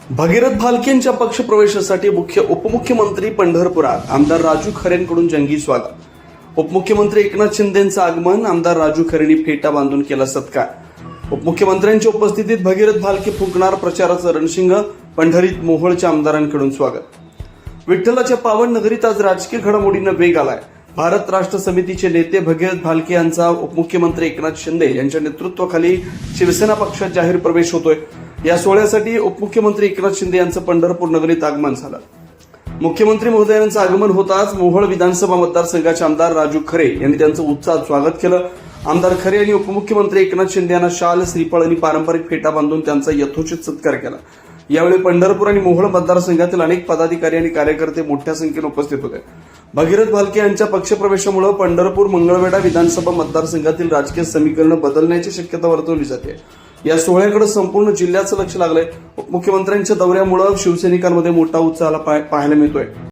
भगीरथ भालकेंच्या पक्षप्रवेशासाठी उपमुख्यमंत्री पंढरपुरात आमदार राजू खरेंकडून जंगी स्वागत। उपमुख्यमंत्री एकनाथ शिंदेंचं आगमन, आमदार राजू खरेंनी फेटा बांधून केला सत्कार। उपमुख्यमंत्र्यांच्या उपस्थितीत भगीरथ भालके फुंकणार प्रचाराचं रणशिंग, पंढरीत मोहोळच्या आमदारांकडून स्वागत। विठ्ठलाच्या पावन नगरीत आज राजकीय घडामोडींना वेग आलाय। भारत राष्ट्र समितीचे नेते भगीरथ भालके यांचा उपमुख्यमंत्री एकनाथ शिंदे यांच्या नेतृत्वाखाली शिवसेना पक्षात जाहीर प्रवेश होतोय। या सोहळ्यासाठी उपमुख्यमंत्री एकनाथ शिंदे यांचं पंढरपूर नगरीत आगमन झालं। मुख्यमंत्री महोदयांचं आगमन होताच मोहोळ विधानसभा मतदारसंघाचे आमदार राजू खरे यांनी त्यांचं उत्साहात स्वागत केलं। आमदार खरे यांनी उपमुख्यमंत्री एकनाथ शिंदे यांना शाल, श्रीफळ आणि पारंपरिक फेटा बांधून त्यांचा यथोचित सत्कार केला। यावेळी पंढरपूर आणि मोहोळ मतदारसंघातील अनेक पदाधिकारी आणि कार्यकर्ते मोठ्या संख्येने उपस्थित होते। भगीरथ भालके यांच्या पक्षप्रवेशामुळे पंढरपूर मंगळवेढा विधानसभा मतदारसंघातील राजकीय समीकरण बदलण्याची शक्यता वर्तवली जाते। या सोहळ्याकडे संपूर्ण जिल्ह्याचं लक्ष लागलंय। मुख्यमंत्र्यांच्या दौऱ्यामुळे शिवसैनिकांमध्ये मोठा उत्साह पाहायला मिळतोय।